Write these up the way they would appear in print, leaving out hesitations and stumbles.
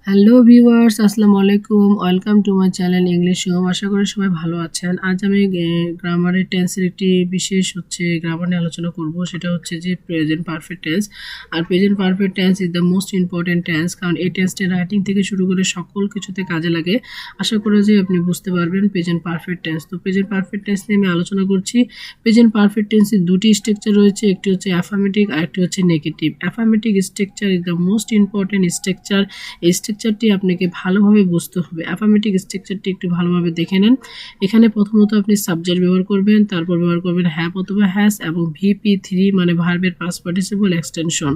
Hello viewers, আসসালামু আলাইকুম। Welcome to my channel English home. আশা করি সবাই ভালো আছেন। আজ আমি গ্রামারের টেন্সের একটি বিশেষ গ্রামার নিয়ে আলোচনা করব। সেটা হচ্ছে যে প্রেজেন্ট পারফেক্ট টেন্স। আর present perfect tense is the most important tense, কারণ এই টেন্সটি রাইটিং থেকে শুরু করে সকল কিছুতে কাজে লাগে। আশা করি যে আপনি বুঝতে পারবেন প্রেজেন্ট পারফেক্ট টেন্স। তো প্রেজেন্ট পারফেক্ট টেন্স নিয়ে আমি আলোচনা করছি। প্রেজেন্ট পারফেক্ট টেন্সের দুটি স্ট্রাকচার রয়েছে, একটি হচ্ছে অ্যাফার্মেটিভ আর একটি হচ্ছে negative. Affirmative structure is the most important structure. এই স্ট্রাকচারটি আপনাকে ভালোভাবে বুঝতে হবে। অ্যাফার্মেটিভ স্ট্রাকচারটি একটু ভালোভাবে দেখে নেন। এখানে প্রথমত আপনি সাবজেক্ট ব্যবহার করবেন, তারপর ব্যবহার করবেন হ্যাভ অথবা হ্যাজ এবং ভিপি3 মানে ভার্বের পাস্ট পার্টিসিপল এক্সটেনশন।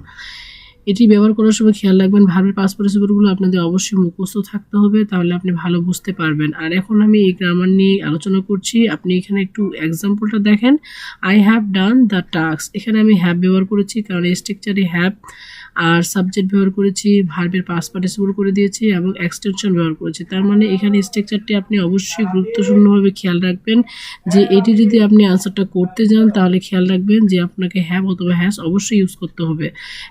এটি ব্যবহার করার সময় খেয়াল রাখবেন ভার্বের পাস্ট পার্টিসিপলগুলো আপনাদের অবশ্যই মুখস্থ থাকতে হবে, তাহলে আপনি ভালো বুঝতে পারবেন। আর এখন আমি এই গ্রামার নিয়ে আলোচনা করছি। আপনি এখানে একটু এক্সাম্পলটা দেখেন। I have done the task. এখানে আমি হ্যাভ ব্যবহার করেছি কারণ এই স্ট্রাকচারে হ্যাভ, আর সাবজেক্ট ব্যবহার করেছি, ভার্বের পাস্ট পার্টিসিপল করে দিয়েছি এবং এক্সটেনশন ব্যবহার করেছি। তার মানে এখানে স্ট্রাকচারটি আপনি অবশ্যই গুরুত্বপূর্ণভাবে খেয়াল রাখবেন যে এটি যদি আপনি আনসারটা করতে যান তাহলে খেয়াল রাখবেন যে আপনাকে হ্যাভ অথবা হ্যাজ অবশ্যই ইউজ করতে হবে।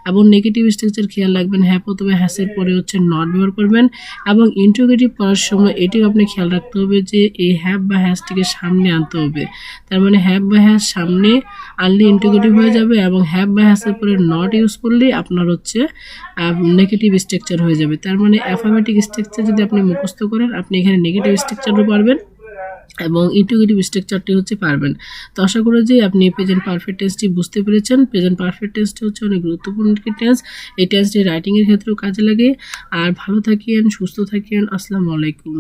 এবং নেগেটিভ স্ট্রাকচার খেয়াল রাখবেন, হ্যাভ অথবা হ্যাসের পরে হচ্ছে নট ব্যবহার করবেন। এবং ইন্টারোগেটিভ করার সময় এটিও আপনি খেয়াল রাখতে হবে যে এই হ্যাভ বা হ্যাজটিকে সামনে আনতে হবে। তার মানে হ্যাভ বা হ্যাজ সামনে আনলে ইন্টারোগেটিভ হয়ে যাবে, এবং হ্যাভ বা হ্যাসের পরে নট ইউজ করলে আপনার হচ্ছে নেগেটিভ স্ট্রাকচার হয়ে যাবে। তার মানে অ্যাফার্মেটিভ স্ট্রাকচার যদি আপনি মুখস্থ করেন, আপনি এখানে নেগেটিভ স্ট্রাকচারও পারবেন এবং ইন্টিগ্রেটিভ স্ট্রাকচারটি হচ্ছে পারবেন। তো আশা করি যে আপনি প্রেজেন্ট পারফেক্ট টেন্সটি বুঝতে পেরেছেন। প্রেজেন্ট পারফেক্ট টেন্সটি হচ্ছে অনেক গুরুত্বপূর্ণ একটি টেন্স। এই টেন্সটি রাইটিংয়ের ক্ষেত্রেও কাজে লাগে। আর ভালো থাকেন, সুস্থ থাকেন। আসসালামু আলাইকুম।